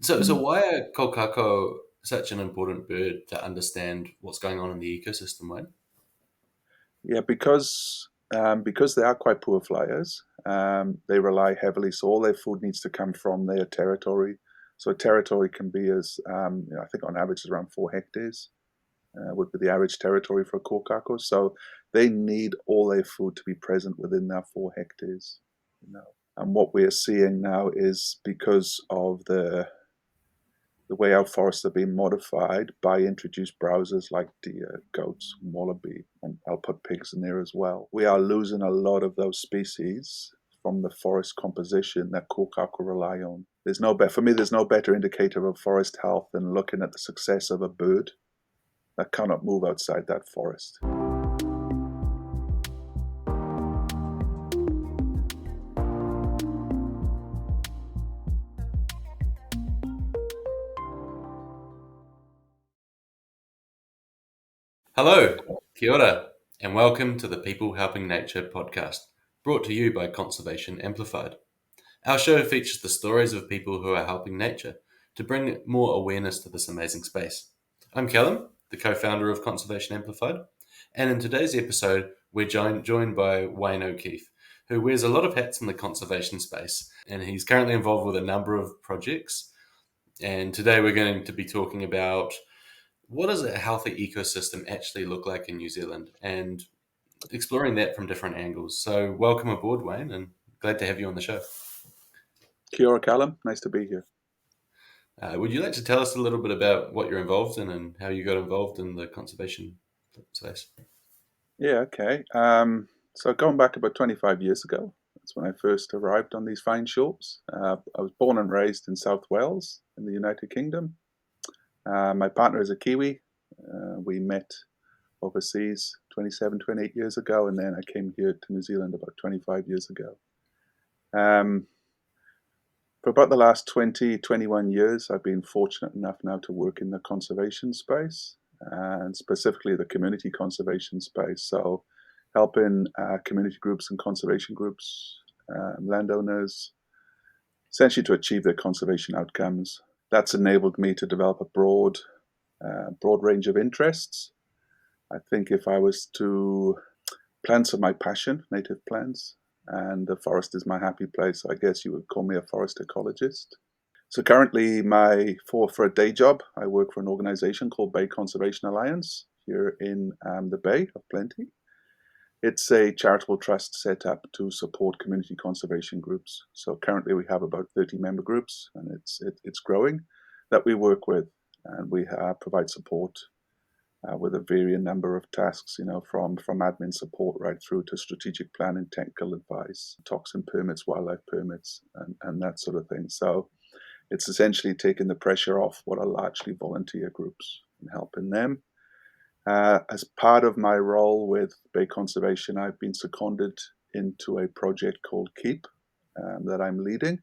So why are kōkako such an important bird to understand what's going on in the ecosystem, Wayne? Yeah, because they are quite poor flyers. They rely heavily, so all their food needs to come from their territory. So a territory can be I think on average is around 4 hectares. Would be the average territory for a kōkako. So they need all their food to be present within that 4 hectares. And what we are seeing now is because of the way our forests are being modified by introduced browsers like deer, goats, wallaby, and I'll put pigs in there as well. We are losing a lot of those species from the forest composition that kōkako rely on. For me, there's no better indicator of forest health than looking at the success of a bird that cannot move outside that forest. Hello, kia ora, and welcome to the People Helping Nature podcast, brought to you by Conservation Amplified. Our show features the stories of people who are helping nature to bring more awareness to this amazing space. I'm Callum, the co-founder of Conservation Amplified, and in today's episode, we're joined by Wayne O'Keefe, who wears a lot of hats in the conservation space, and he's currently involved with a number of projects. And today we're going to be talking about what does a healthy ecosystem actually look like in New Zealand, and exploring that from different angles. So welcome aboard, Wayne, and glad to have you on the show. Kia ora, Callum. Nice to be here. Would you like to tell us a little bit about what you're involved in and how you got involved in the conservation space? Yeah, okay. So going back about 25 years ago, that's when I first arrived on these fine shores. I was born and raised in South Wales in the United Kingdom. My partner is a Kiwi. We met overseas 27, 28 years ago, and then I came here to New Zealand about 25 years ago. For about the last 20, 21 years, I've been fortunate enough now to work in the conservation space, and specifically the community conservation space. So helping community groups and conservation groups, landowners, essentially to achieve their conservation outcomes. That's enabled me to develop a broad range of interests. I think if I was to plants are my passion, native plants, and the forest is my happy place. I guess you would call me a forest ecologist. So currently, for a day job, I work for an organization called Bay Conservation Alliance here in the Bay of Plenty. It's a charitable trust set up to support community conservation groups. So currently we have about 30 member groups, and it's growing, that we work with, and we provide support with a varying number of tasks, from admin support right through to strategic planning, technical advice, toxin permits, wildlife permits, and that sort of thing. So it's essentially taking the pressure off what are largely volunteer groups and helping them. As part of my role with Bay Conservation, I've been seconded into a project called KEEP that I'm leading,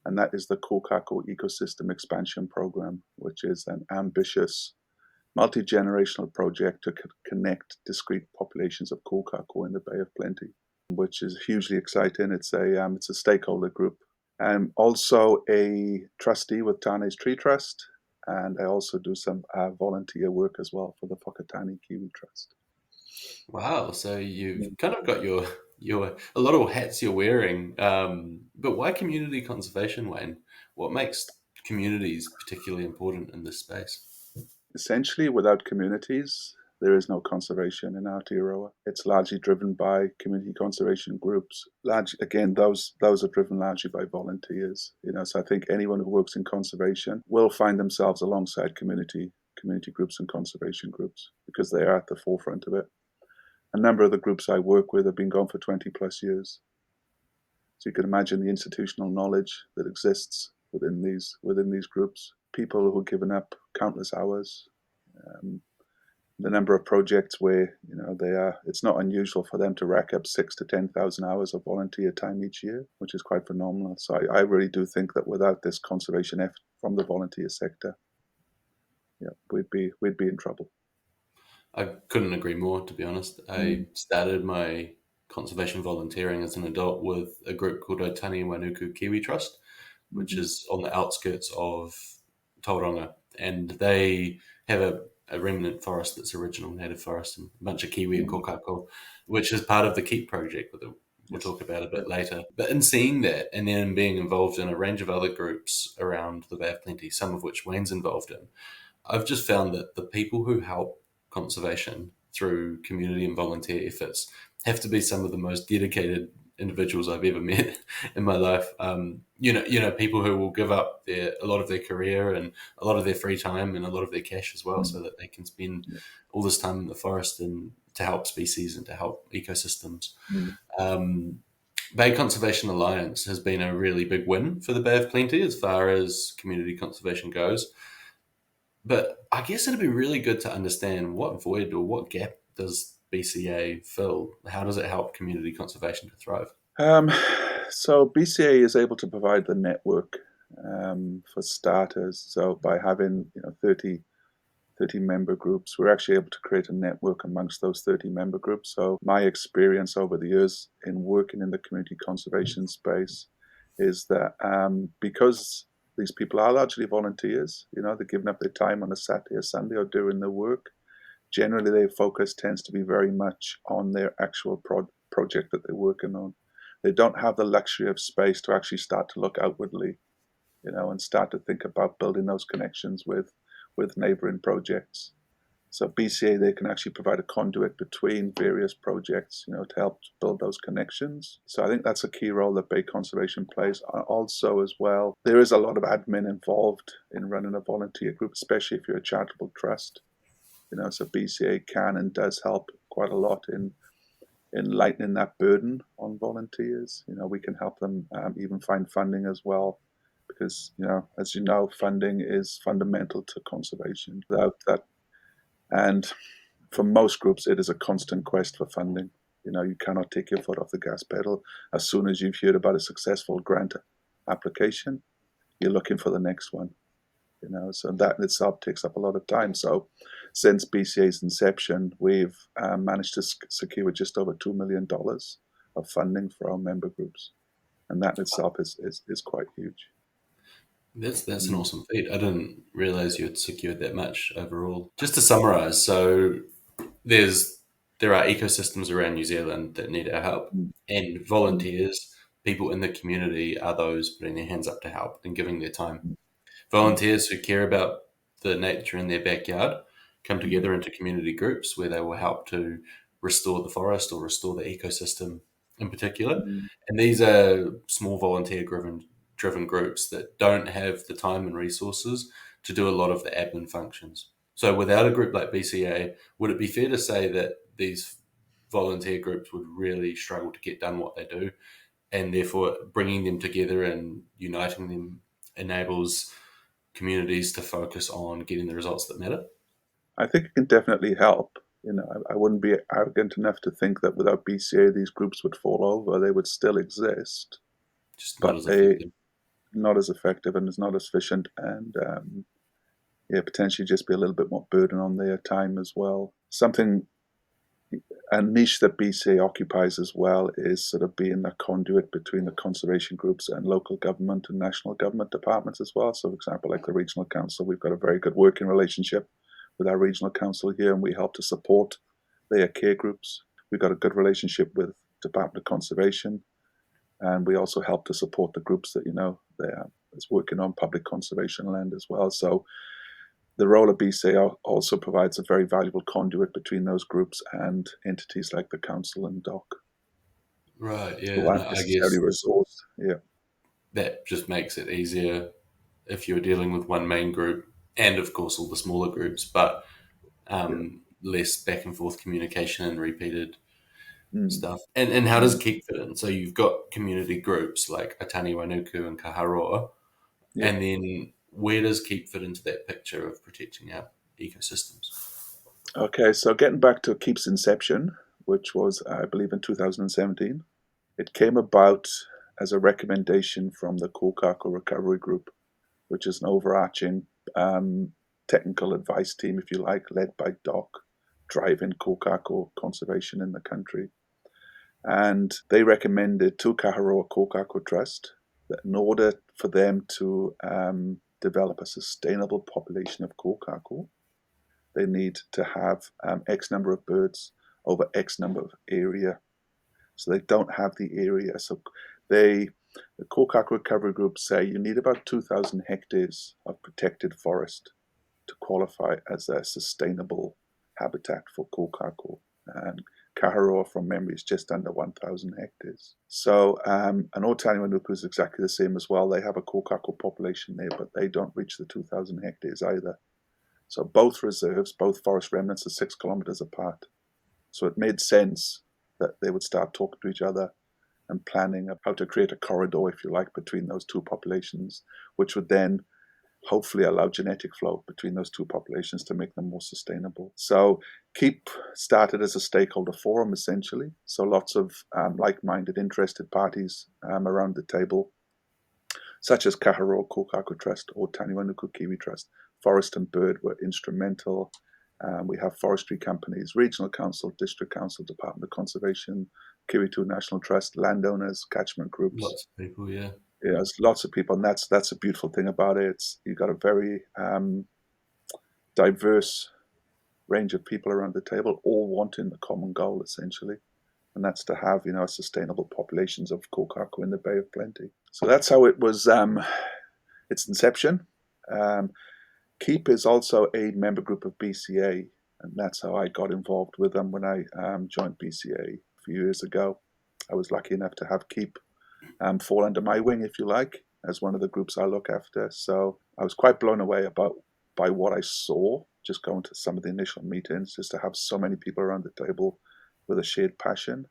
and that is the Kōkako Ecosystem Expansion Programme, which is an ambitious multi-generational project to connect discrete populations of kōkako in the Bay of Plenty, which is hugely exciting. It's a stakeholder group. I'm also a trustee with Tane's Tree Trust, and I also do some volunteer work as well for the Whakatane Kiwi Trust. Wow, so you've kind of got your a lot of hats you're wearing. But why community conservation, Wayne? What makes communities particularly important in this space? Essentially, without communities, there is no conservation in Aotearoa. It's largely driven by community conservation groups. Those are driven largely by volunteers. So I think anyone who works in conservation will find themselves alongside community groups and conservation groups because they are at the forefront of it. A number of the groups I work with have been going for 20 plus years. So you can imagine the institutional knowledge that exists within these groups. People who've given up countless hours, the number of projects where it's not unusual for them to rack up 6,000 to 10,000 hours of volunteer time each year, which is quite phenomenal. So I really do think that without this conservation effort from the volunteer sector, we'd be in trouble. I couldn't agree more, to be honest. I started my conservation volunteering as an adult with a group called Aotearoa New Zealand Kiwi Trust, which is on the outskirts of Tauranga, and they have a remnant forest that's original native forest and a bunch of kiwi and Mm. kōkako, which is part of the Keep project that we'll Yes. talk about a Yeah. bit later. But in seeing that and then being involved in a range of other groups around the Bay of Plenty, some of which Wayne's involved in, I've just found that the people who help conservation through community and volunteer efforts have to be some of the most dedicated individuals I've ever met in my life. People who will give up a lot of their career and a lot of their free time and a lot of their cash as well, so Mm. that they can spend Yeah. all this time in the forest and to help species and to help ecosystems. Mm. Um, Bay Conservation Alliance has been a really big win for the Bay of Plenty as far as community conservation goes. But I guess it'd be really good to understand what void or what gap does BCA fill? How does it help community conservation to thrive? Um, so BCA is able to provide the network for starters. So by having 30 member groups, we're actually able to create a network amongst those 30 member groups. So my experience over the years in working in the community conservation space is that because these people are largely volunteers, they're giving up their time on a Saturday or Sunday or doing the work. Generally, their focus tends to be very much on their actual project that they're working on. They don't have the luxury of space to actually start to look outwardly, and start to think about building those connections with neighboring projects. So BCA, they can actually provide a conduit between various projects, to help build those connections. So I think that's a key role that Bay Conservation plays. Also, as well, there is a lot of admin involved in running a volunteer group, especially if you're a charitable trust. So BCA can and does help quite a lot in lightening that burden on volunteers. We can help them even find funding as well, because as you know, funding is fundamental to conservation. Without that, and for most groups, it is a constant quest for funding. You cannot take your foot off the gas pedal. As soon as you've heard about a successful grant application, you're looking for the next one. So that in itself takes up a lot of time. So since BCA's inception, we've managed to secure just over $2 million of funding for our member groups. And that in itself is quite huge. That's an Mm. awesome feat. I didn't realize you had secured that much overall. Just to summarize, so there's there are ecosystems around New Zealand that need our help, Mm. and Mm. volunteers, people in the community, are those putting their hands up to help and giving their time. Mm. Volunteers who care about the nature in their backyard come Mm. together into community groups where they will help to restore the forest or restore the ecosystem in particular. Mm. And these are small volunteer driven groups that don't have the time and resources to do a lot of the admin functions. So without a group like BCA, would it be fair to say that these volunteer groups would really struggle to get done what they do, and therefore bringing them together and uniting them enables communities to focus on getting the results that matter? I think it can definitely help. I wouldn't be arrogant enough to think that without BCA, these groups would fall over. They would still exist, Just not but as they effective. not as effective and is not as efficient, and yeah, potentially just be a little bit more burden on their time as well. Something a niche that BCA occupies as well is sort of being the conduit between the conservation groups and local government and national government departments as well. So, for example, like the regional council, we've got a very good working relationship with our regional council here, and we help to support their care groups. We've got a good relationship with Department of Conservation, and we also help to support the groups that they're is working on public conservation land as well. So the role of BCA also provides a very valuable conduit between those groups and entities like the council and DOC, Right, yeah. who And aren't I necessarily guess resourced. Yeah, that just makes it easier if you're dealing with one main group and, of course, all the smaller groups, but yeah. less back and forth communication and repeated Mm. stuff. And how does Mm. Keep fit in? So you've got community groups like Atani Wainuku and Kaharoa, Yeah. and then where does Keep fit into that picture of protecting our ecosystems? Okay, so getting back to Keep's inception, which was, I believe, in 2017, it came about as a recommendation from the Kōkako Recovery Group, which is an overarching technical advice team, if you like, led by DOC, driving Kōkako conservation in the country. And they recommended to Kaharoa Kōkako Trust that in order for them to develop a sustainable population of kōkako, they need to have X number of birds over X number of area. So they don't have the area. So the Kōkako recovery groups say you need about 2,000 hectares of protected forest to qualify as a sustainable habitat for kōkako. And Kaharoa, from memory, is just under 1,000 hectares. So, and Aotearoa is exactly the same as well. They have a kōkako population there, but they don't reach the 2,000 hectares either. So both reserves, both forest remnants, are 6 kilometers apart. So it made sense that they would start talking to each other and planning how to create a corridor, if you like, between those two populations, which would then hopefully allow genetic flow between those two populations to make them more sustainable. So KEEP started as a stakeholder forum, essentially. So lots of like-minded, interested parties around the table, such as Kaharoa Kōkako Trust or Taniwanuku Kiwi Trust. Forest and Bird were instrumental. We have forestry companies, regional council, district council, Department of Conservation, Kiwitu National Trust, landowners, catchment groups. Lots of people, yeah. Yeah, there's lots of people, and that's a beautiful thing about it. You've got a very diverse range of people around the table, all wanting the common goal, essentially, and that's to have sustainable populations of kōkako in the Bay of Plenty. So that's how it was. Its inception. KEEP is also a member group of BCA, and that's how I got involved with them when I joined BCA a few years ago. I was lucky enough to have KEEP fall under my wing, if you like, as one of the groups I look after. So I was quite blown away by what I saw, just going to some of the initial meetings, just to have so many people around the table with a shared passion.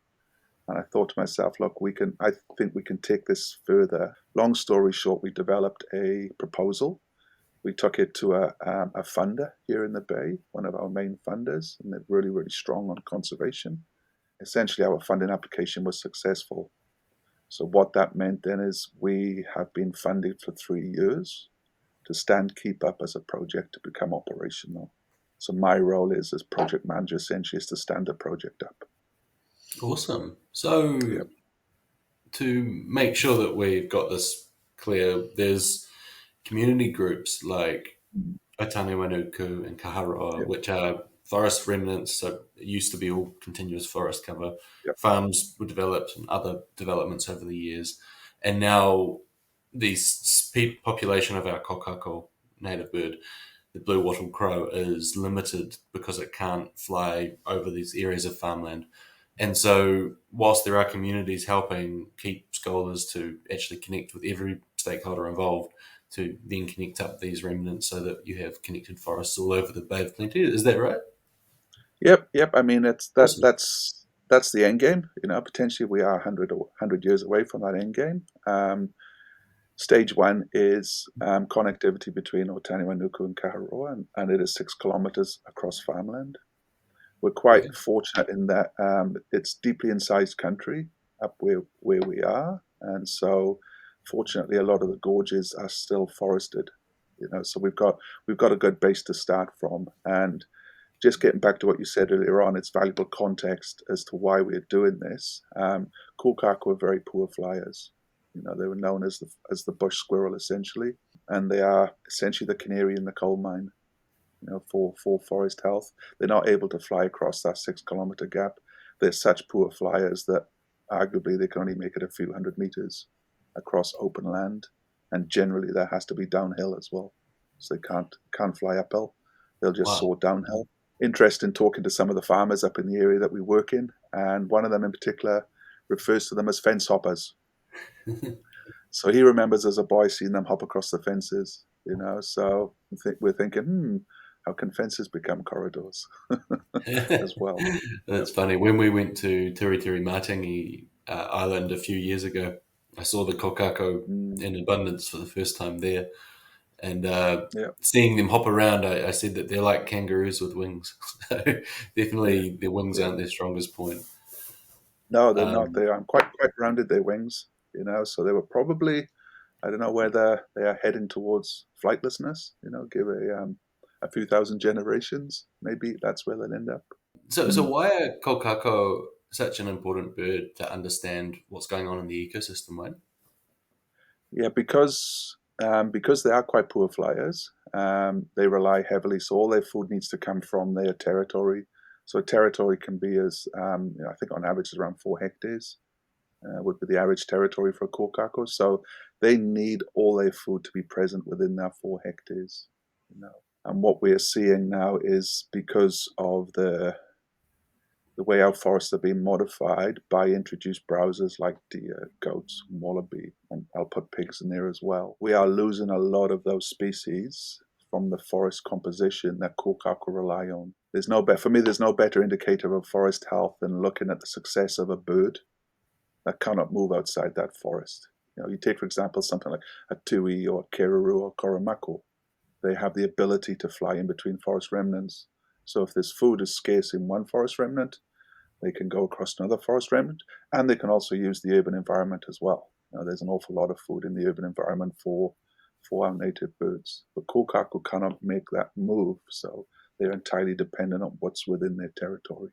And I thought to myself, look, I think we can take this further. Long story short, we developed a proposal. We took it to a funder here in the Bay, one of our main funders, and they're really, really strong on conservation. Essentially, our funding application was successful. So what that meant then is we have been funded for 3 years to stand KEEP up as a project to become operational. So my role as project manager essentially is to stand the project up. Awesome. So Yep. To make sure that we've got this clear, there's community groups like Aotearoa and Kaharoa, Yep. which are forest remnants. So it used to be all continuous forest cover. Yep. Farms were developed and other developments over the years. And now the population of our Kōkako native bird, the blue wattle crow, is limited because it can't fly over these areas of farmland. And so whilst there are communities helping keep scholars to actually connect with every stakeholder involved, to then connect up these remnants so that you have connected forests all over the Bay of Plenty. Is that right? Yep. I mean, Awesome. that's the end game. Potentially we are 100 years away from that end game. Stage 1 is connectivity between Aotearoa and Kaharoa, and it is 6 kilometers across farmland. We're quite fortunate in that it's deeply incised country up where we are, and so fortunately a lot of the gorges are still forested. So we've got a good base to start from. And just getting back to what you said earlier on, it's valuable context as to why we're doing this. Kōkako were very poor flyers. They were known as the bush squirrel, essentially, and they are essentially the canary in the coal mine. For forest health. They're not able to fly across that 6 kilometer gap. They're such poor flyers that arguably they can only make it a few hundred meters across open land, and generally that has to be downhill as well. So they can't fly uphill. They'll just soar downhill. Interesting talking to some of the farmers up in the area that we work in, and one of them in particular refers to them as fence hoppers. So he remembers as a boy seeing them hop across the fences. So we're thinking, how can fences become corridors as well? That's funny. When we went to Tiritiri Matangi Island a few years ago, I saw the Kōkako in abundance for the first time there. And seeing them hop around, I said that they're like kangaroos with wings. So definitely their wings aren't their strongest point. No, they're not. They are quite rounded, their wings, so they were probably, I don't know whether they are heading towards flightlessness, give a few thousand generations, maybe that's where they'll end up. So why are Kōkako such an important bird to understand what's going on in the ecosystem, Wayne? Yeah, because Because they are quite poor flyers, they rely heavily, so all their food needs to come from their territory. So a territory can be I think on average is around 4 hectares, would be the average territory for a kōkako. So they need all their food to be present within that 4 hectares. And what we are seeing now is because of the way our forests are being modified by introduced browsers like deer, goats, wallaby, and I'll put pigs in there as well. We are losing a lot of those species from the forest composition that kōkako rely on. For me, there's no better indicator of forest health than looking at the success of a bird that cannot move outside that forest. You take, for example, something like a tui or a keruru or koramako. They have the ability to fly in between forest remnants. So if this food is scarce in one forest remnant, they can go across another forest remnant, and they can also use the urban environment as well. There's an awful lot of food in the urban environment for our native birds. But kōkako cannot make that move, so they're entirely dependent on what's within their territory.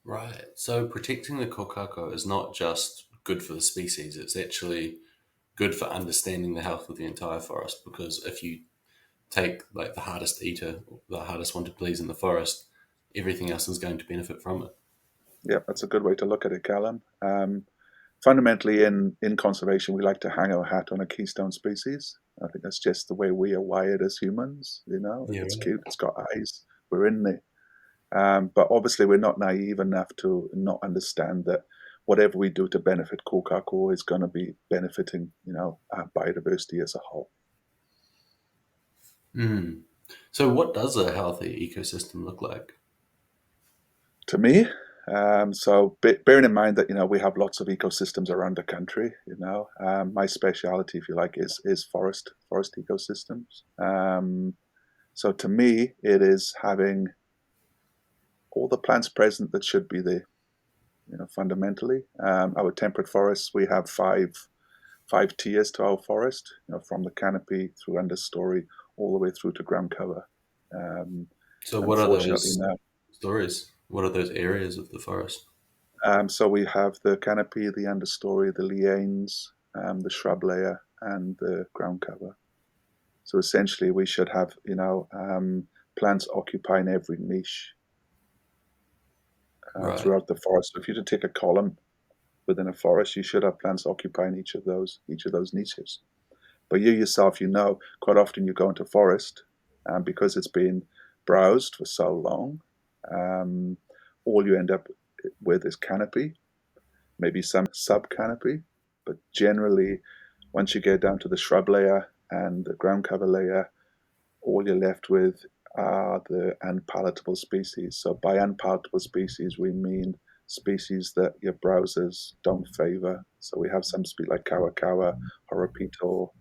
Right. So protecting the kōkako is not just good for the species, it's actually good for understanding the health of the entire forest, because if you take like the hardest eater, the hardest one to please in the forest, everything else is going to benefit from it. Yeah, that's a good way to look at it, Callum. Fundamentally, in conservation, we like to hang our hat on a keystone species. I think that's just the way we are wired as humans. Yeah, It's right. cute, it's got eyes, we're in there. But obviously, we're not naive enough to not understand that whatever we do to benefit kōkako is going to be benefiting, our biodiversity as a whole. Mm. So what does a healthy ecosystem look like? To me, so bearing in mind that we have lots of ecosystems around the country, my speciality, if you like, is forest ecosystems. So to me, it is having all the plants present that should be there. Fundamentally, our temperate forests, we have five tiers to our forest. From the canopy through understory, all the way through to ground cover. So what are Unfortunately, those now. stories? What are those areas of the forest? So we have the canopy, the understory, the lianes, the shrub layer, and the ground cover. So essentially, we should have plants occupying every niche Right. throughout the forest. So if you were to take a column within a forest, you should have plants occupying each of those niches. But you yourself, quite often you go into forest, because it's been browsed for so long, all you end up with is canopy, maybe some sub-canopy, but generally, once you get down to the shrub layer and the ground cover layer, all you're left with are the unpalatable species. So by unpalatable species, we mean species that your browsers don't favor. So we have some species like kawakawa, horopito,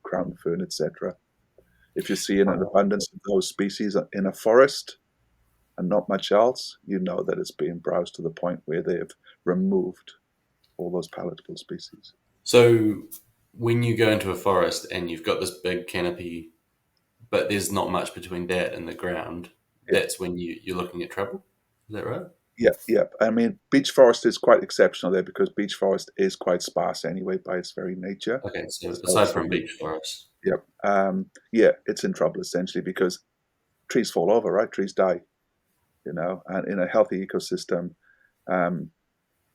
crown fern, etc. If you see an abundance of those species in a forest and not much else, you know that it's being browsed to the point where they've removed all those palatable species. So when you go into a forest and you've got this big canopy, but there's not much between that and the ground, Yeah, that's when you're looking at trouble. Is that right? yeah, yeah. I mean, beech forest is quite exceptional there because beech forest is quite sparse anyway by its very nature. Okay, so So, aside so from beech forest. yeah, yeah, it's in trouble essentially because trees fall over, right? Trees die, and in a healthy ecosystem, um,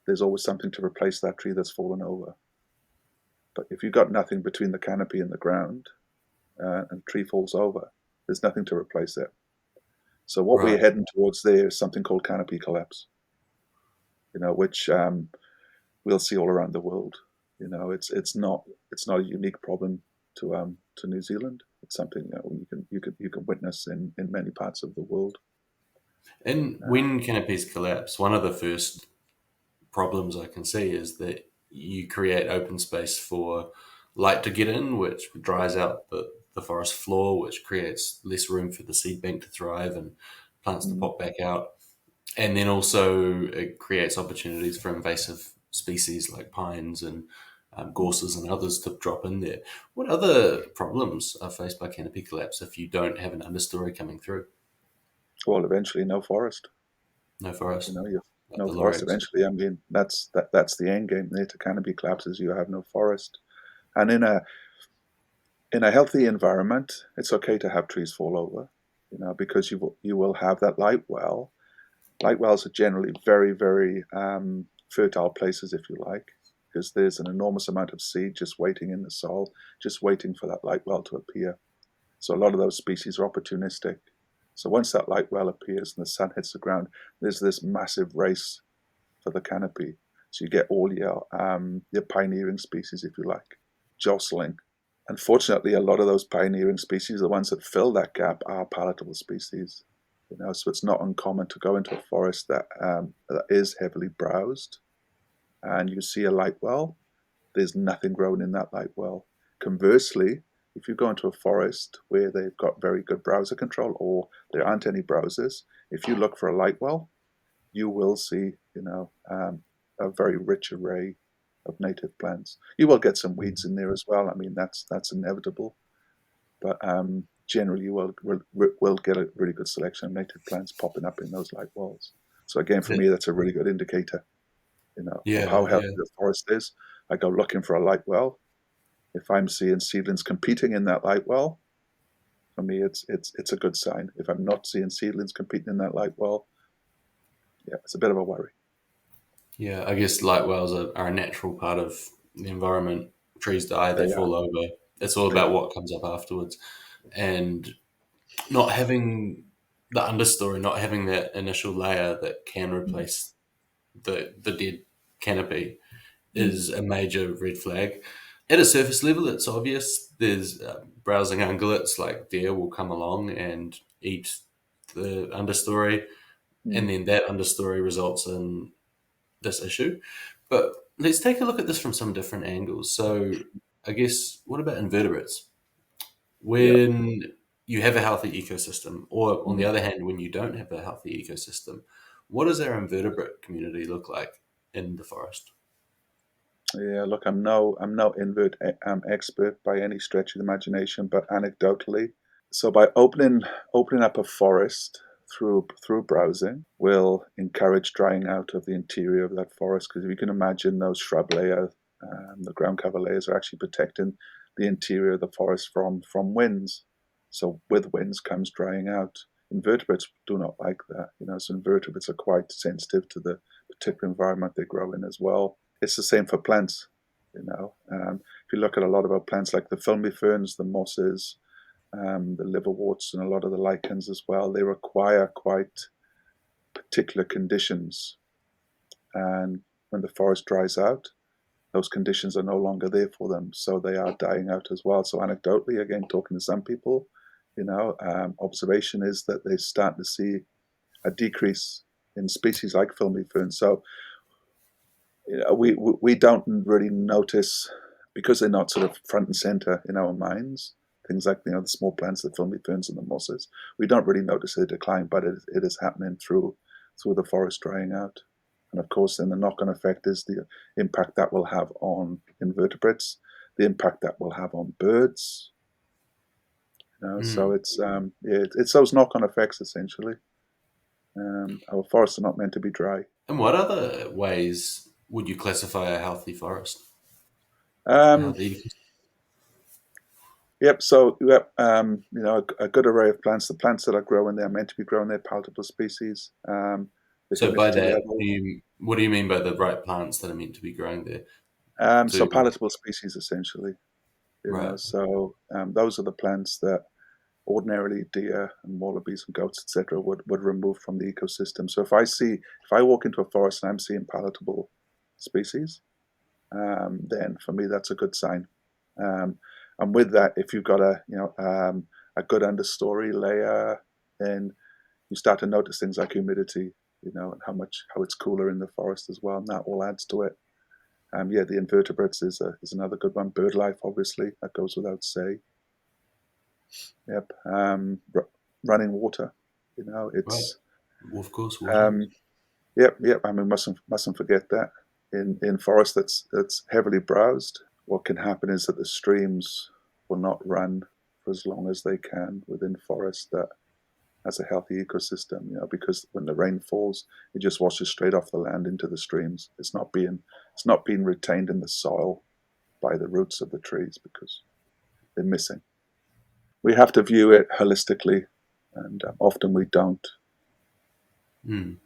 there's always something to replace that tree that's fallen over. But if you've got nothing between the canopy and the ground, and the tree falls over, there's nothing to replace it. So what we're Right. heading towards there is something called canopy collapse, which we'll see all around the world. It's not a unique problem to New Zealand. It's something you can witness in many parts of the world. And when canopies collapse, one of the first problems I can see is that you create open space for light to get in, which dries out the forest floor, which creates less room for the seed bank to thrive and plants to Mm. pop back out. And then also it creates opportunities for invasive species like pines and gorses and others to drop in there. What other problems are faced by canopy collapse if you don't have an understory coming through? Well, eventually, no forest. No forest, You like no the forest lorax. eventually. I mean, that's the end game there. To canopy collapses, you have no forest, and In a healthy environment, it's okay to have trees fall over, because you will have that light well. Light wells are generally very, very fertile places, if you like, because there's an enormous amount of seed just waiting in the soil, just waiting for that light well to appear. So a lot of those species are opportunistic. So once that light well appears and the sun hits the ground, there's this massive race for the canopy. So you get all your pioneering species, if you like, jostling. Unfortunately, a lot of those pioneering species, the ones that fill that gap, are palatable species. So it's not uncommon to go into a forest that is heavily browsed, and you see a light well. There's nothing growing in that light well. Conversely, if you go into a forest where they've got very good browser control, or there aren't any browsers, if you look for a light well, you will see, a very rich array of native plants. You will get some weeds in there as well. I mean, that's inevitable, but generally you will get a really good selection of native plants popping up in those light walls. So again, for Yeah, me, that's a really good indicator, of yeah, how healthy yeah. the forest is. I go looking for a light well. If I'm seeing seedlings competing in that light well, for me, it's a good sign. If I'm not seeing seedlings competing in that light well, yeah, it's a bit of a worry. Yeah, I guess light wells are a natural part of the environment. Trees die, they They are, fall over. It's all they about are. what comes up afterwards. And not having the understory, not having that initial layer that can Mm, replace the dead canopy mm, is a major red flag. At a surface level, it's obvious. There's browsing ungulates like deer will come along and eat the understory, mm. and then that understory results in this issue. But let's take a look at this from some different angles. So, I guess, what about invertebrates? Yeah. When you have a healthy ecosystem, or on the Mm. other hand, when you don't have a healthy ecosystem, what does our invertebrate community look like in the forest? Yeah, look, I'm no expert by any stretch of the imagination, but anecdotally, so by opening up a forest through browsing will encourage drying out of the interior of that forest. Because if you can imagine, those shrub layers, the ground cover layers, are actually protecting the interior of the forest from winds. So with winds comes drying out. Invertebrates do not like that, so invertebrates are quite sensitive to the particular environment they grow in as well. It's the same for plants. If you look at a lot of our plants, like the filmy ferns, the mosses, the liverworts, and a lot of the lichens as well, they require quite particular conditions. And when the forest dries out, those conditions are no longer there for them, so they are dying out as well. So anecdotally, again, talking to some people, observation is that they're starting to see a decrease in species like filmy ferns. So we don't really notice, because they're not sort of front and center in our minds. Things like the small plants, the filmy ferns, and the mosses. We don't really notice a decline, but it is happening through the forest drying out. And of course, then the knock-on effect is the impact that will have on invertebrates, the impact that will have on birds. So Mm. it's those knock-on effects essentially. Our forests are not meant to be dry. And what other ways would you classify a healthy forest? A Um, healthy Yep. So, yep, a good array of plants. The plants that are growing, they're meant to be growing. They're palatable species. The So by humidity that, level. what do you mean by the right plants that are meant to be growing there? So To palatable species, essentially. right. So those are the plants that ordinarily deer and wallabies and goats, etc., would remove from the ecosystem. So if I walk into a forest and I'm seeing palatable species, then for me that's a good sign. Um, and with that, if you've got a good understory layer, then you start to notice things like humidity, and how it's cooler in the forest as well, and that all adds to it. Yeah, the invertebrates is another good one. Bird life, obviously, that goes without say. Yep. Running water, Right. it's Well, of course, water. um, yep. I mean, mustn't forget that in forest that's heavily browsed, what can happen is that the streams will not run for as long as they can within forest that has a healthy ecosystem, because when the rain falls, it just washes straight off the land into the streams. It's not being retained in the soil by the roots of the trees, because they're missing. We have to view it holistically, and often we don't. Mm.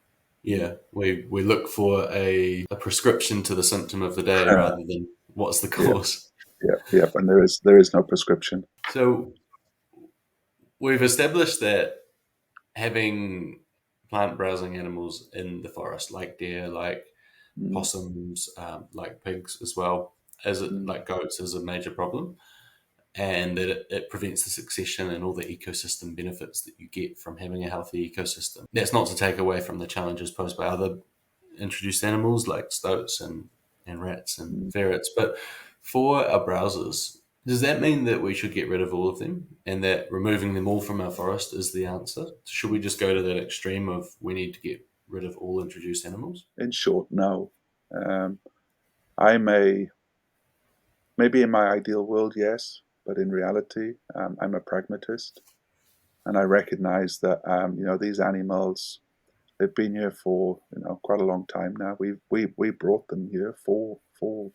Yeah, we look for a prescription to the symptom of the day rather than what's the Yeah, cause. yeah, and there is no prescription. So we've established that having plant browsing animals in the forest, like deer, like Mm, possums, like pigs as well, mm, like goats, is a major problem, and that it prevents the succession and all the ecosystem benefits that you get from having a healthy ecosystem. That's not to take away from the challenges posed by other introduced animals like stoats and rats and mm. ferrets. But for our browsers, does that mean that we should get rid of all of them and that removing them all from our forest is the answer? Should we just go to that extreme of we need to get rid of all introduced animals? In short, no. Um, I maybe in my ideal world, yes, but in reality, I'm a pragmatist, and I recognize that these animals, they've been here for quite a long time now. We brought them here for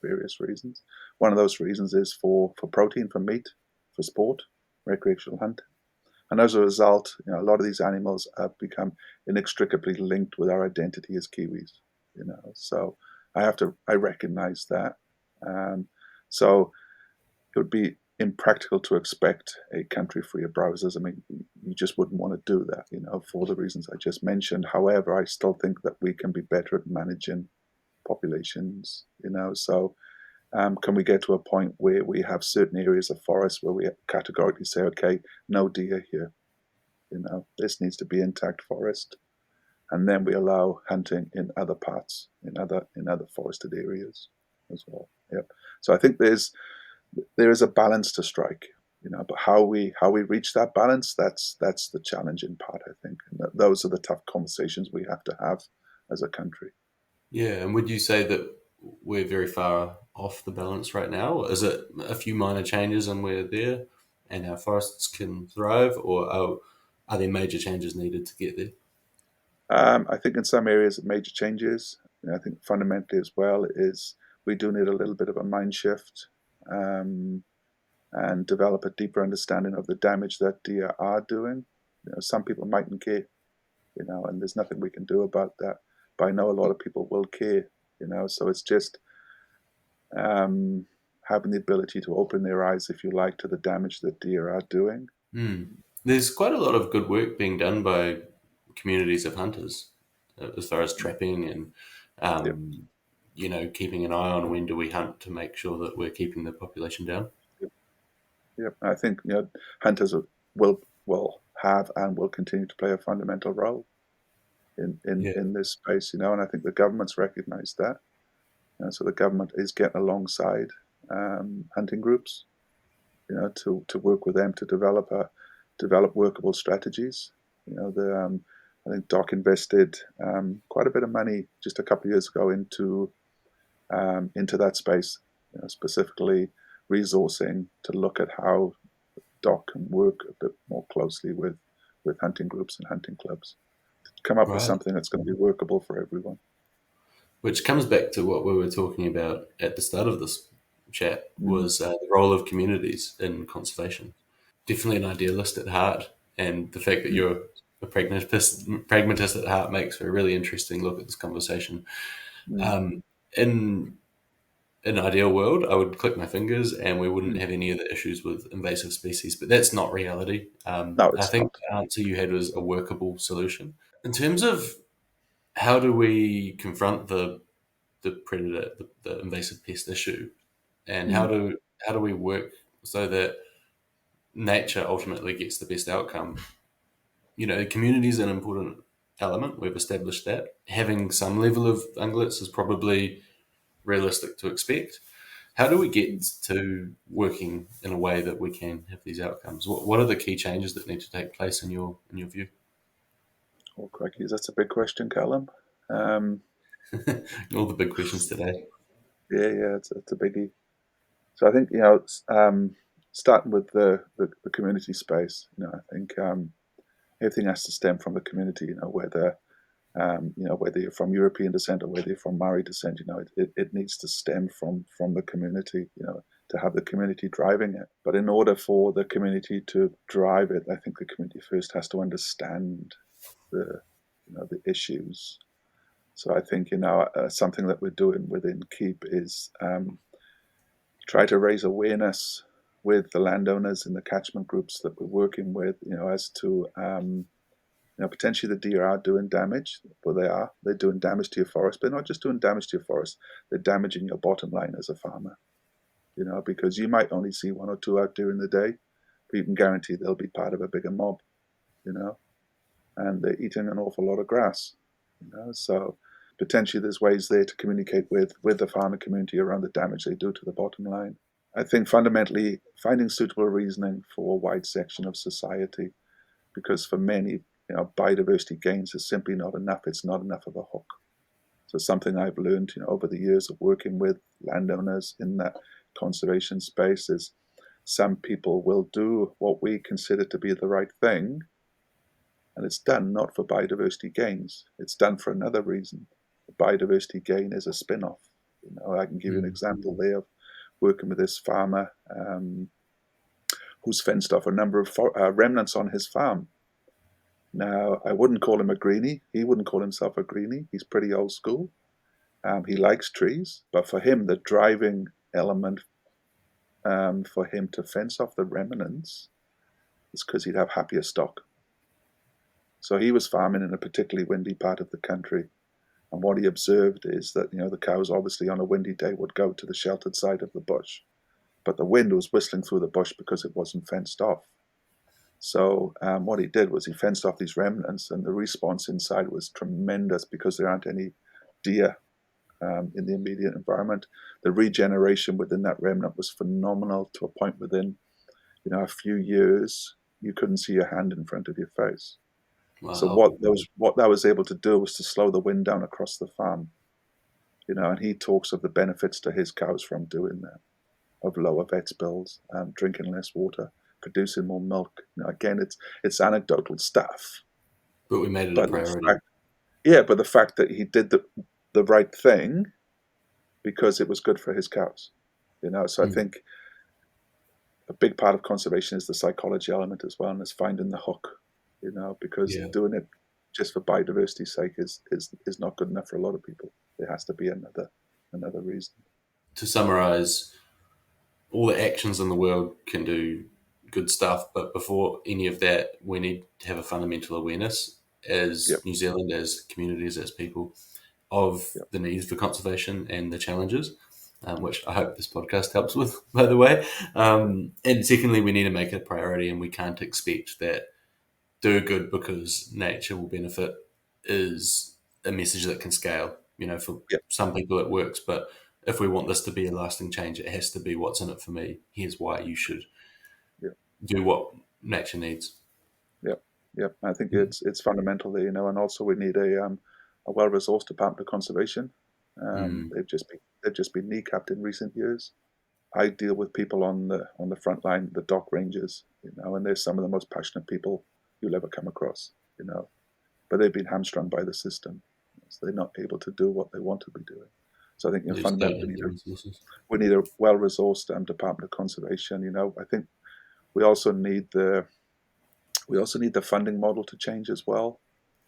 various reasons. One of those reasons is for protein, for meat, for sport, recreational hunting. And as a result, a lot of these animals have become inextricably linked with our identity as Kiwis. So I recognize that. Um, so it would be impractical to expect a country free of browsers. I mean, you just wouldn't want to do that, for the reasons I just mentioned. However, I still think that we can be better at managing populations. So can we get to a point where we have certain areas of forest where we categorically say, okay, no deer here? This needs to be intact forest, and then we allow hunting in other parts, in other forested areas as well. Yep. So I think there is a balance to strike, but how we reach that balance, that's the challenging part, I think, and those are the tough conversations we have to have as a country. Yeah, and would you say that we're very far off the balance right now? Is it a few minor changes and we're there and our forests can thrive, or are there major changes needed to get there? I think in some areas, major changes. I think fundamentally as well is we do need a little bit of a mind shift, um, and develop a deeper understanding of the damage that deer are doing. Some people mightn't care, and there's nothing we can do about that. But I know a lot of people will care, so it's just um, having the ability to open their eyes, if you like, to the damage that deer are doing. Hmm. There's quite a lot of good work being done by communities of hunters as far as trapping and, Yep, um, keeping an eye on when do we hunt to make sure that we're keeping the population down. yep, yep. I think hunters will have and will continue to play a fundamental role Yeah. in this space, and I think the government's recognised that. So the government is getting alongside hunting groups, to work with them to develop workable strategies. I think Doc invested quite a bit of money just a couple of years ago into that space, specifically resourcing to look at how Doc can work a bit more closely with hunting groups and hunting clubs to come up with Right. something that's going to be workable for everyone. Which comes back to what we were talking about at the start of this chat Mm, was the role of communities in conservation. Definitely an idealist at heart, and the fact that mm, you're a pragmatist at heart makes for a really interesting look at this conversation. mm, Um, in an ideal world, I would click my fingers and we wouldn't mm. have any of the issues with invasive species, but that's not reality. No, I it's think not. the answer you had was a workable solution. In terms of how do we confront the predator, the invasive pest issue, and Mm, how do we work so that nature ultimately gets the best outcome? Community is an important element. We've established that having some level of ungulates is probably realistic to expect. How do we get mm. to working in a way that we can have these outcomes? What are the key changes that need to take place in your view? Oh, crikey, that's a big question, Callum. Um, All the big questions today. yeah, it's a biggie. So I think starting with the community space, I think everything has to stem from the community. Whether you're from European descent or whether you're from Maori descent, it needs to stem from the community. to have the community driving it. But in order for the community to drive it, I think the community first has to understand the the issues. So I think something that we're doing within Keep is try to raise awareness with the landowners in the catchment groups that we're working with, as to potentially the deer are doing damage. Well, they're doing damage to your forest, but not just doing damage to your forest. They're damaging your bottom line as a farmer. Because you might only see one or two out during the day, but you can guarantee they'll be part of a bigger mob. And they're eating an awful lot of grass. So potentially there's ways there to communicate with the farmer community around the damage they do to the bottom line. I think fundamentally finding suitable reasoning for a wide section of society, because for many, biodiversity gains is simply not enough. It's not enough of a hook. So something I've learned, over the years of working with landowners in that conservation space is some people will do what we consider to be the right thing, and it's done not for biodiversity gains. It's done for another reason. The biodiversity gain is a spin-off. I can give you an example there of working with this farmer who's fenced off a number of remnants on his farm. Now, I wouldn't call him a greenie. He wouldn't call himself a greenie. He's pretty old school. He likes trees, but for him, the driving element for him to fence off the remnants is because he'd have happier stock. So he was farming in a particularly windy part of the country. And what he observed is that, the cows obviously on a windy day would go to the sheltered side of the bush. But the wind was whistling through the bush because it wasn't fenced off. So what he did was he fenced off these remnants, and the response inside was tremendous because there aren't any deer in the immediate environment. The regeneration within that remnant was phenomenal, to a point within, a few years, you couldn't see your hand in front of your face. Wow. So what that was able to do was to slow the wind down across the farm. And he talks of the benefits to his cows from doing that, of lower vet bills, drinking less water, producing more milk. Again, it's anecdotal stuff. But we made it a priority. But the fact that he did the right thing because it was good for his cows. So I think a big part of conservation is the psychology element as well, and it's finding the hook. Because doing it just for biodiversity's sake is not good enough for a lot of people. There has to be another reason. To summarize, all the actions in the world can do good stuff, but before any of that, we need to have a fundamental awareness as New Zealand, as communities, as people, of the needs for conservation and the challenges, which I hope this podcast helps with, by the way. And secondly, we need to make it a priority, and we can't expect that do good because nature will benefit is a message that can scale. For some people it works, but if we want this to be a lasting change, it has to be what's in it for me. Here's why you should do what nature needs. I think it's fundamental there, and also we need a well-resourced Department of Conservation. They've just been kneecapped in recent years. I deal with people on the front line, the dock rangers, and they're some of the most passionate people you'll ever come across, but they've been hamstrung by the system. So they're not able to do what they want to be doing. So I think fundamentally we need a well-resourced Department of Conservation. I think we also need the funding model to change as well.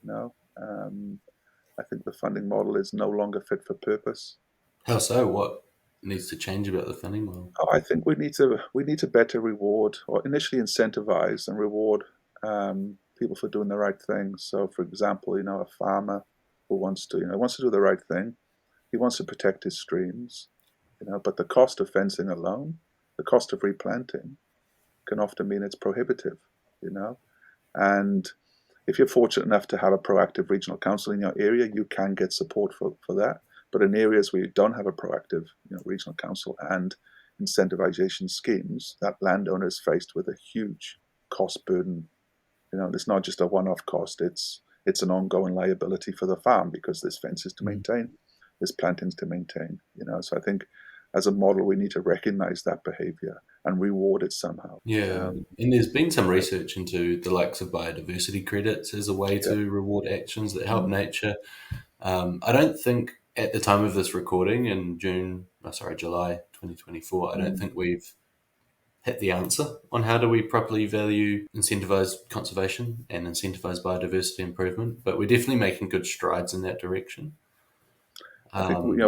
I think the funding model is no longer fit for purpose. How so? What needs to change about the funding model? I think we need to better reward, or initially incentivize and reward people for doing the right thing. So, for example, a farmer who wants to do the right thing, he wants to protect his streams, but the cost of fencing alone, the cost of replanting, can often mean it's prohibitive, and if you're fortunate enough to have a proactive regional council in your area, you can get support for that. But in areas where you don't have a proactive regional council and incentivization schemes, that landowner is faced with a huge cost burden. It's not just a one-off cost, it's an ongoing liability for the farm because there's fences to maintain, there's plantings to maintain. So I think as a model, we need to recognize that behavior and reward it somehow. And there's been some research into the likes of biodiversity credits as a way to reward actions that help nature. I don't think at the time of this recording in July 2024. I don't think we've hit the answer on how do we properly incentivize conservation and incentivize biodiversity improvement, but we're definitely making good strides in that direction. I think we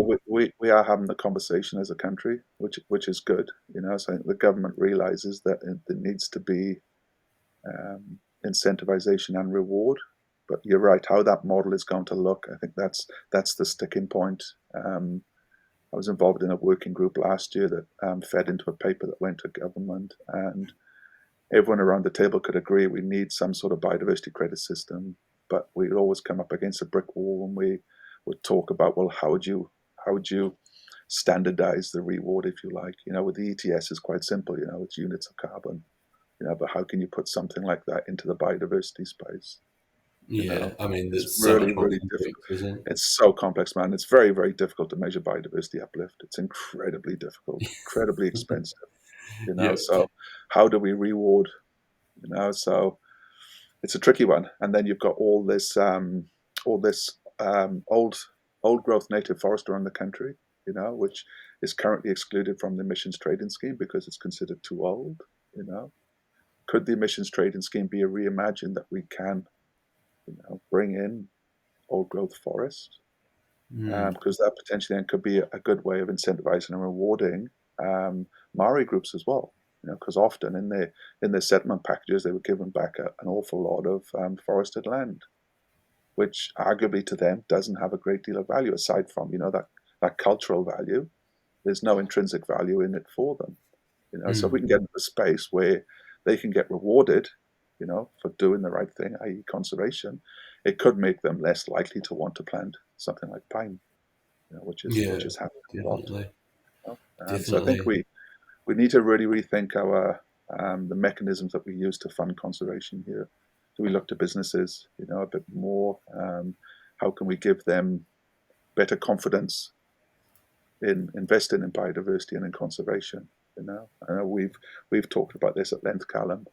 are having the conversation as a country, which is good. So I think the government realizes that there needs to be incentivization and reward. But you're right, how that model is going to look, I think that's the sticking point. I was involved in a working group last year that fed into a paper that went to government, and everyone around the table could agree we need some sort of biodiversity credit system, but we'd always come up against a brick wall when we would talk about, well, how would you standardize the reward, if you like? With the ETS is quite simple, it's units of carbon, but how can you put something like that into the biodiversity space? I mean, It's there's so really, much more really complex, difficult. isn't it? It's so complex, man. It's very, very difficult to measure biodiversity uplift. It's incredibly difficult, incredibly expensive. Yep. So how do we reward? So it's a tricky one. And then you've got all this old growth native forest around the country, which is currently excluded from the emissions trading scheme because it's considered too old. Could the emissions trading scheme be reimagined that we can, bring in old growth forest? Because that potentially then could be a good way of incentivizing and rewarding Maori groups as well. Because often in their settlement packages, they were given back an awful lot of forested land, which arguably to them doesn't have a great deal of value aside from that cultural value. There's no intrinsic value in it for them. So if we can get into a space where they can get rewarded, for doing the right thing, i.e. conservation, it could make them less likely to want to plant something like pine, which is happening a lot. So I think we need to really rethink our the mechanisms that we use to fund conservation here. Do we look to businesses, a bit more? How can we give them better confidence in investing in biodiversity and in conservation? I know we've talked about this at length, Callum.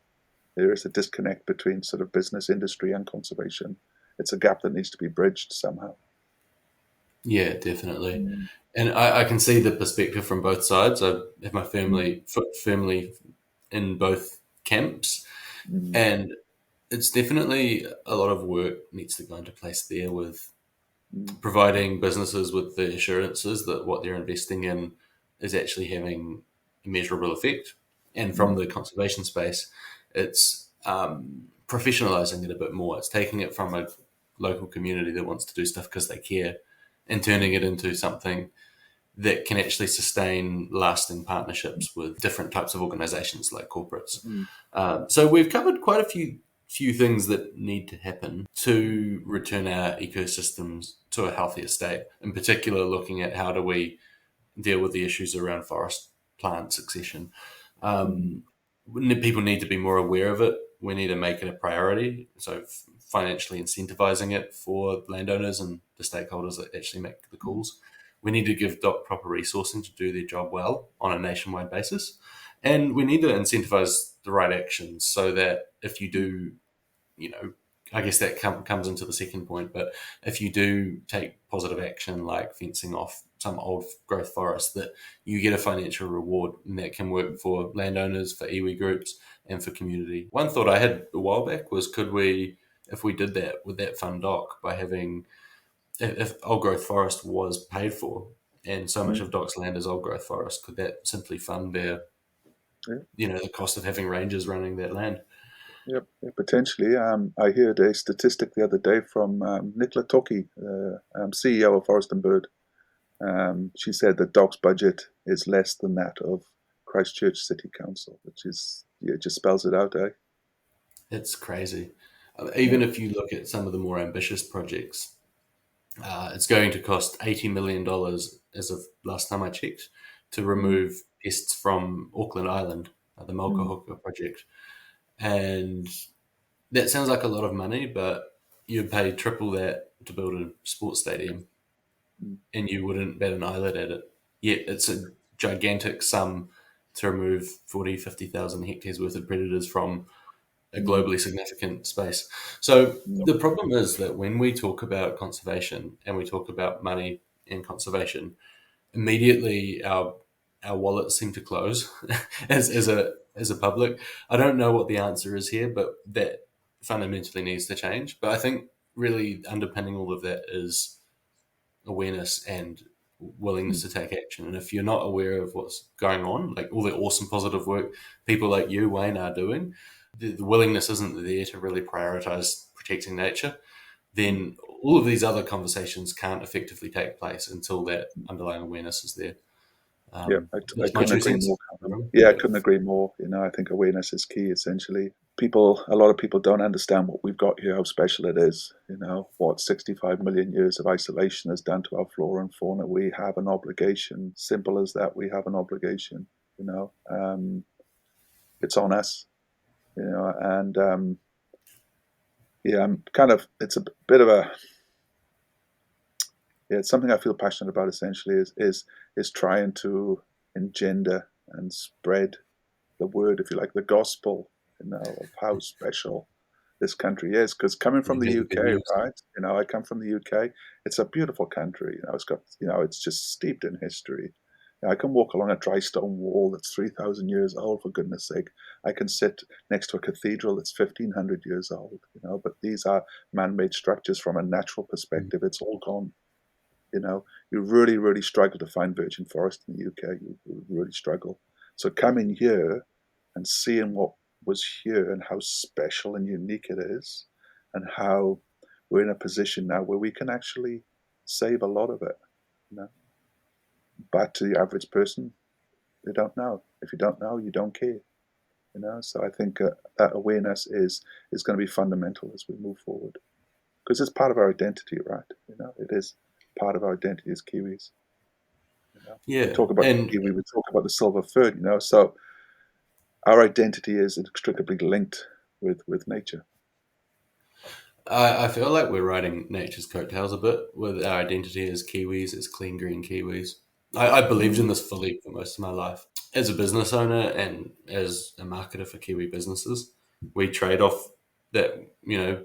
There is a disconnect between sort of business, industry, and conservation. It's a gap that needs to be bridged somehow. Yeah, definitely. And I can see the perspective from both sides. I have my foot firmly in both camps, and it's definitely a lot of work needs to go into place there with providing businesses with the assurances that what they're investing in is actually having a measurable effect. And from the conservation space, it's professionalizing it a bit more. It's taking it from a local community that wants to do stuff because they care and turning it into something that can actually sustain lasting partnerships with different types of organizations like corporates. So we've covered quite a few things that need to happen to return our ecosystems to a healthier state. In particular, looking at how do we deal with the issues around forest plant succession. People need to be more aware of it. We need to make it a priority. So financially incentivizing it for landowners and the stakeholders that actually make the calls. We need to give DOC proper resourcing to do their job well on a nationwide basis. And we need to incentivize the right actions so that if you do, I guess that comes into the second point, but if you do take positive action like fencing off some old growth forest, that you get a financial reward, and that can work for landowners, for iwi groups, and for community. One thought I had a while back was, could we, if we did that, would that fund DOC by having, if old growth forest was paid for, and so much of DOC's land is old growth forest, could that simply fund their, the cost of having rangers running that land? Yep, potentially. I heard a statistic the other day from Nicola Toki, CEO of Forest and Bird. She said that DOC's budget is less than that of Christchurch City Council, which is, it just spells it out, eh? It's crazy. Even if you look at some of the more ambitious projects, it's going to cost $80 million, as of last time I checked, to remove pests from Auckland Island, the Mokahoka project. And that sounds like a lot of money, but you'd pay triple that to build a sports stadium, and you wouldn't bat an eyelid at it. Yet it's a gigantic sum to remove 40, 50,000 hectares worth of predators from a globally significant space. So the problem is that when we talk about conservation and we talk about money in conservation, immediately our our wallets seem to close as a public. I don't know what the answer is here, but that fundamentally needs to change. But I think really underpinning all of that is awareness and willingness to take action. And if you're not aware of what's going on, like all the awesome positive work people like you, Wayne, are doing, the willingness isn't there to really prioritize protecting nature, then all of these other conversations can't effectively take place until that underlying awareness is there. Yeah, I That's my couldn't two agree cents. more, Callum. Yeah, I Yeah. couldn't agree more. I think awareness is key, essentially. A lot of people don't understand what we've got here, how special it is. What 65 million years of isolation has done to our flora and fauna. We have an obligation, simple as that, we have an obligation, you know. It's on us, and yeah, it's a bit of a, yeah, it's something I feel passionate about essentially is trying to engender and spread the word, if you like, the gospel, of how special this country is. Because coming from And the here's the UK, good news. right? I come from the UK. It's a beautiful country. It's got, it's just steeped in history. I can walk along a dry stone wall that's 3,000 years old, for goodness sake. I can sit next to a cathedral that's 1,500 years old, but these are man-made structures from a natural perspective. It's all gone. You really, really struggle to find virgin forest in the UK. You really struggle. So coming here and seeing what was here and how special and unique it is, and how we're in a position now where we can actually save a lot of it. You know, but to the average person, they don't know. If you don't know, you don't care. So I think that awareness is going to be fundamental as we move forward, because it's part of our identity, right? It is part of our identity as Kiwis. We Yeah. talk about the And kiwi, we talk about the silver fern. So our identity is inextricably linked with nature. I feel like we're riding nature's coattails a bit with our identity as Kiwis, as clean green Kiwis. I believed in Mm, this fully for most of my life. As a business owner and as a marketer for Kiwi businesses, we trade off that,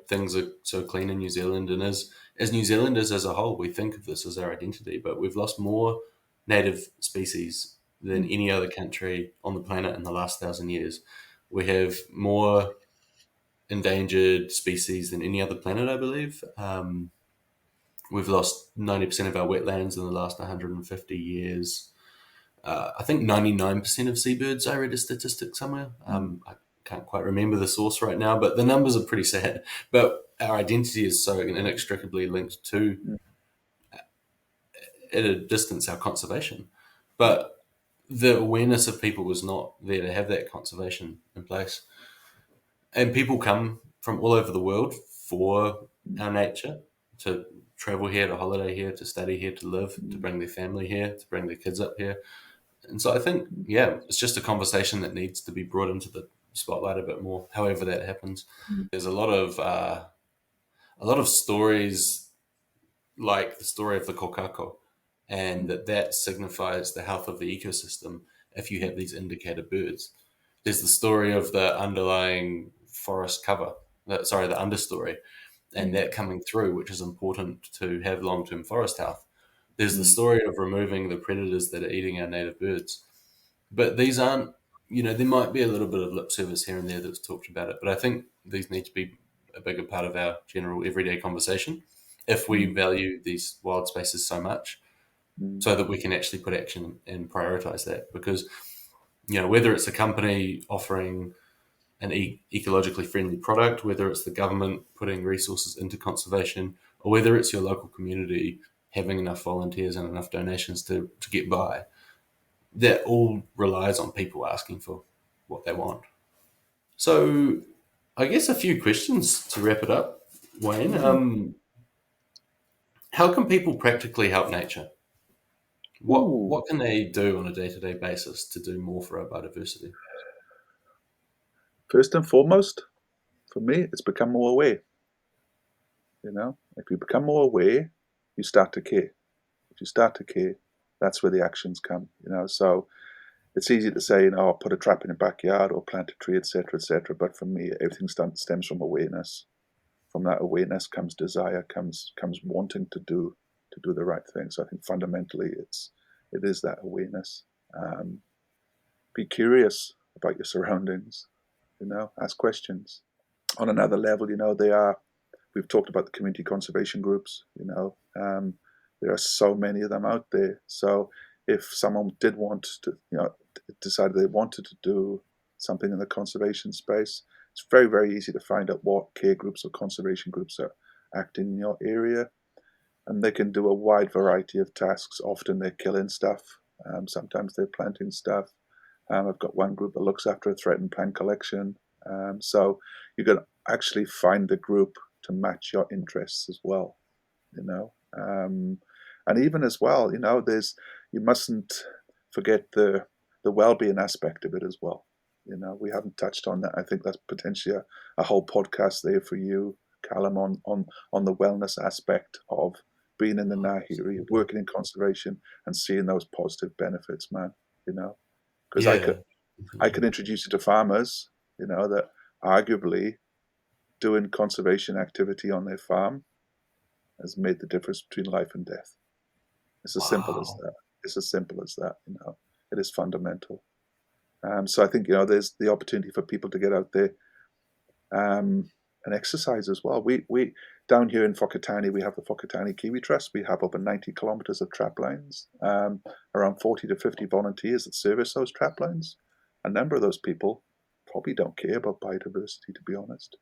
things are so clean in New Zealand. And as New Zealanders as a whole, we think of this as our identity, but we've lost more native species than mm, any other country on the planet in the last 1,000 years. We have more endangered species than any other planet, I believe. We've lost 90% of our wetlands in the last 150 years. I think 99% of seabirds, I read a statistic somewhere. mm, I can't quite remember the source right now, but the numbers are pretty sad. But our identity is so inextricably linked to, mm, at a distance, our conservation. But the awareness of people was not there to have that conservation in place. And people come from all over the world for mm, our nature, to travel here, to holiday here, to study here, to live, to mm, bring their family here, to bring their kids up here. And so I think, mm, yeah, it's just a conversation that needs to be brought into the spotlight a bit more. However that happens, mm, there's a lot of stories, like the story of the Kōkako, and mm, that signifies the health of the ecosystem if you have these indicator birds. There's the story of the underlying forest cover, the understory, and mm, that coming through, which is important to have long-term forest health. There's the mm, story of removing the predators that are eating our native birds. But these aren't, there might be a little bit of lip service here and there that's talked about it, but I think these need to be a bigger part of our general everyday conversation if we mm, value these wild spaces so much, mm, so that we can actually put action and prioritize that. Because, whether it's a company offering an ecologically friendly product, whether it's the government putting resources into conservation, or whether it's your local community having enough volunteers and enough donations to get by, that all relies on people asking for what they want. So, I guess a few questions to wrap it up, Wayne. mm. How can people practically help nature? What Ooh, what can they do on a day to day basis to do more for our biodiversity? first and foremost, for me, it's become more aware. If you become more aware, you start to care. If you start to care, that's where the actions come. So it's easy to say, I'll put a trap in the backyard or plant a tree, etc., etc. But for me, everything stems from awareness. From that awareness comes desire, comes wanting to do the right thing. So I think fundamentally, it is that awareness. Be curious about your surroundings, ask questions. On another level, we've talked about the community conservation groups, there are so many of them out there. So if someone did want to, decided they wanted to do something in the conservation space, it's very, very easy to find out what care groups or conservation groups are acting in your area. And they can do a wide variety of tasks. Often they're killing stuff. Sometimes they're planting stuff. I've got one group that looks after a threatened plant collection. So you can actually find the group to match your interests as well, and even as well, you mustn't forget the well-being aspect of it as well. We haven't touched on that. I think that's potentially a whole podcast there for you, Callum, on the wellness aspect of being in the Ngāhere, working in conservation, and seeing those positive benefits, man. Because I could introduce you to farmers, that arguably doing conservation activity on their farm has made the difference between life and death. It's as simple as that. It's as simple as that. It is fundamental. So I think there's the opportunity for people to get out there and exercise as well. We down here in Whakatane, we have the Whakatane Kiwi Trust. We have over 90 kilometres of trap lines, around 40 to 50 volunteers that service those trap lines. A number of those people probably don't care about biodiversity, to be honest,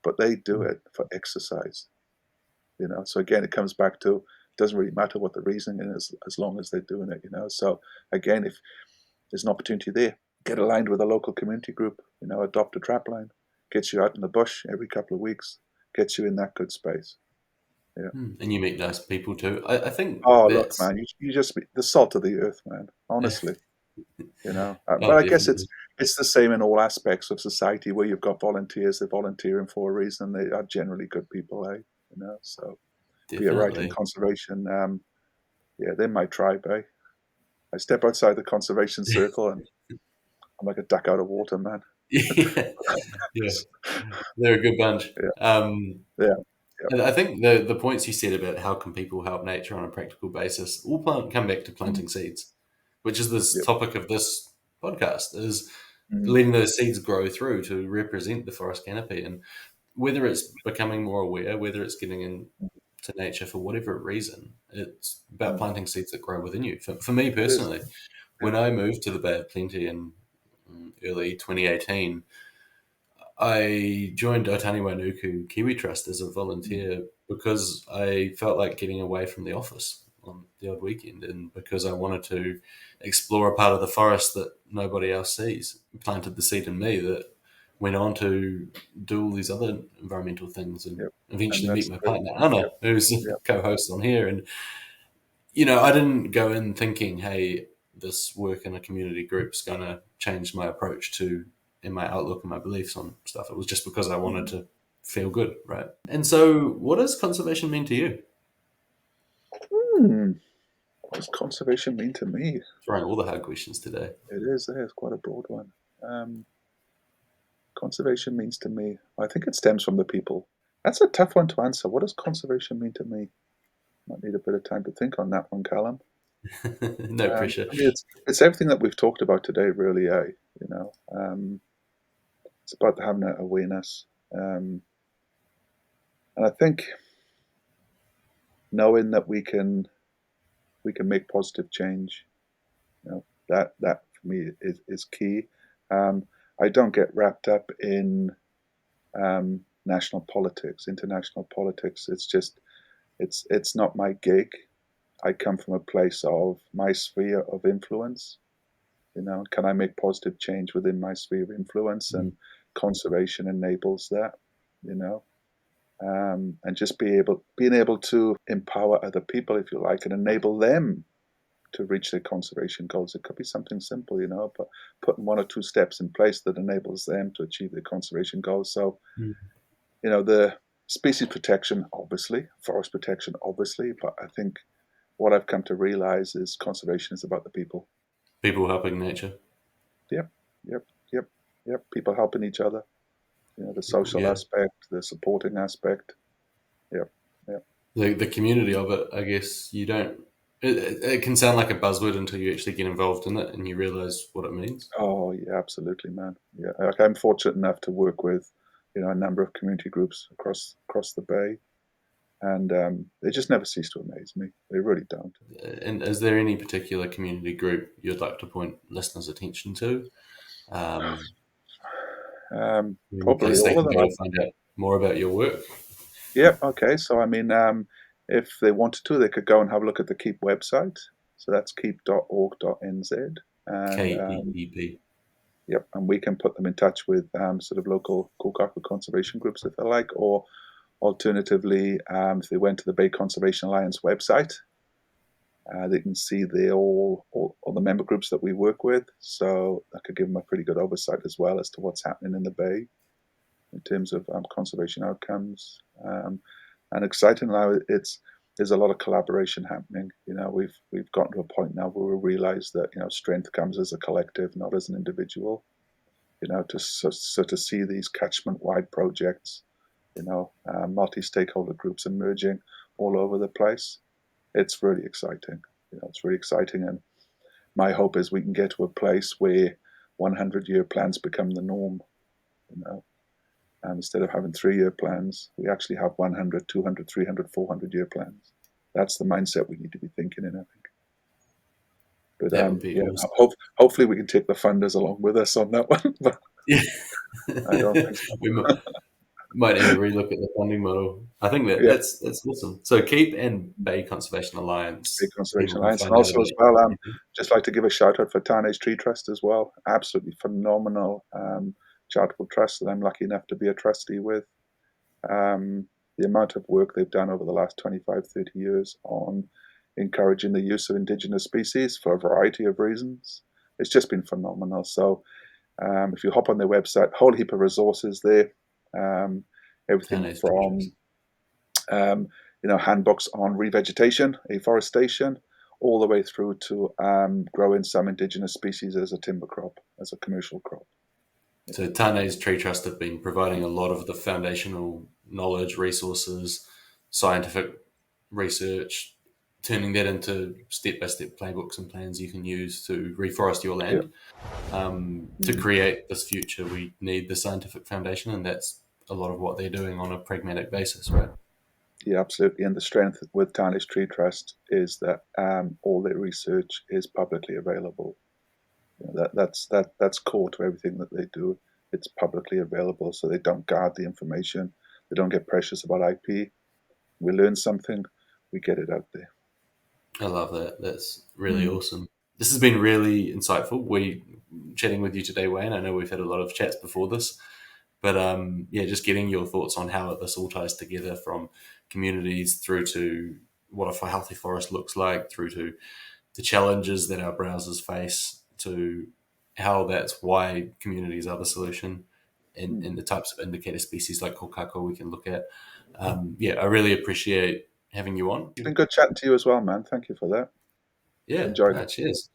but they do it for exercise. So again, it comes back to, it doesn't really matter what the reasoning is as long as they're doing it. So again, if there's an opportunity there, get aligned with a local community group. Adopt a trap line, gets you out in the bush every couple of weeks, gets you in that good space. Yeah. And you meet nice people too. I think. Oh, look, man, you just be the salt of the earth, man. Honestly, but I guess it's the same in all aspects of society where you've got volunteers. They're volunteering for a reason. They are generally good people, eh? So definitely. Be it right in conservation. They're my tribe, eh? I step outside the conservation circle and I'm like a duck out of water, man. Yeah, they're a good bunch. And I think the points you said about how can people help nature on a practical basis all come back to planting seeds, which is this topic of this podcast, is letting those seeds grow through to represent the forest canopy. And whether it's becoming more aware, whether it's getting into nature for whatever reason, it's about planting seeds that grow within you. For me personally, when I moved to the Bay of Plenty in early 2018, I joined Aotearoa New Zealand Kiwi Trust as a volunteer because I felt like getting away from the office on the odd weekend, and because I wanted to explore a part of the forest that nobody else sees. It planted the seed in me that went on to do all these other environmental things, and eventually meet my partner, Anna, who's a co-host on here. And, I didn't go in thinking, hey, this work in a community group's going to change my approach to in my outlook and my beliefs on stuff. It was just because I wanted to feel good, right? And so what does conservation mean to you? What does conservation mean to me? Throwing all the hard questions today. It is. It's quite a broad one. Conservation means to me, I think it stems from the people. That's a tough one to answer. What does conservation mean to me? Might need a bit of time to think on that one, Callum. No pressure. It's everything that we've talked about today, really. It's about having that awareness, and I think knowing that we can make positive change. That for me is key. I don't get wrapped up in national politics, international politics. It's not my gig. I come from a place of my sphere of influence. Can I make positive change within my sphere of influence? And conservation enables that. And just being able to empower other people, if you like, and enable them to reach their conservation goals. It could be something simple, but putting one or two steps in place that enables them to achieve their conservation goals. So, the species protection, obviously, forest protection, obviously, but I think what I've come to realize is conservation is about the people. People helping nature. Yep. People helping each other. The social aspect, the supporting aspect. Yep. The community of it, I guess you don't It can sound like a buzzword until you actually get involved in it and you realise what it means. Oh yeah, absolutely, man. Yeah, like I'm fortunate enough to work with, a number of community groups across the bay, and they just never cease to amaze me. They really don't. And is there any particular community group you'd like to point listeners' attention to? In Probably case they all of can them. go and find out more about your work. Yeah. Okay. So I mean, if they wanted to, they could go and have a look at the Keep website. So that's keep.org.nz, and KEEP. yep, and we can put them in touch with sort of local Kōkako conservation groups if they like, or alternatively, if they went to the Bay Conservation Alliance website, they can see all the member groups that we work with. So that could give them a pretty good oversight as well as to what's happening in the Bay in terms of conservation outcomes. And exciting now, there's a lot of collaboration happening. We've gotten to a point now where we realize that strength comes as a collective, not as an individual. To see these catchment-wide projects, multi-stakeholder groups emerging all over the place. It's really exciting. It's really exciting, and my hope is we can get to a place where 100-year plans become the norm. Instead of having 3-year plans, we actually have 100, 200, 300, 400-year plans. That's the mindset we need to be thinking in, I think. But That would be yeah, awesome. hopefully we can take the funders along with us on that one. But Yeah. I don't think so. We might need to relook at the funding model. I think Yeah, that's awesome. So Keep and Bay Conservation Big Alliance, Conservation people can Alliance, and find out also about as well, you. just like to give a shout out for Tane's Tree Trust as well. Absolutely phenomenal charitable trust that I'm lucky enough to be a trustee with. Um, the amount of work they've done over the last 25, 30 years on encouraging the use of indigenous species for a variety of reasons. It's just been phenomenal. So if you hop on their website, whole heap of resources there. Um, everything Tane's Tree from Trust. handbooks on revegetation, afforestation, all the way through to growing some indigenous species as a timber crop, as a commercial crop. So Tane's Tree Trust have been providing a lot of the foundational knowledge, resources, scientific research, turning that into step-by-step playbooks and plans you can use to reforest your Yeah. land. To create this future, we need the scientific foundation, and that's a lot of what they're doing on a pragmatic basis, right? Yeah, absolutely. And the strength with Tarnish Tree Trust is that all their research is publicly available. That's core to everything that they do. It's publicly available, so they don't guard the information. They don't get precious about IP. We learn something, we get it out there. I love that. That's really awesome. This has been really insightful. We chatting with you today, Wayne. I know we've had a lot of chats before this, but yeah, just getting your thoughts on how this all ties together from communities through to what a healthy forest looks like, through to the challenges that our browsers face, to how that's why communities are the solution, and the types of indicator species like Kōkako we can look at. Yeah, I really appreciate having you on. It's been good chatting to you as well, man. Thank you for that. Yeah, Enjoyed no, it. cheers.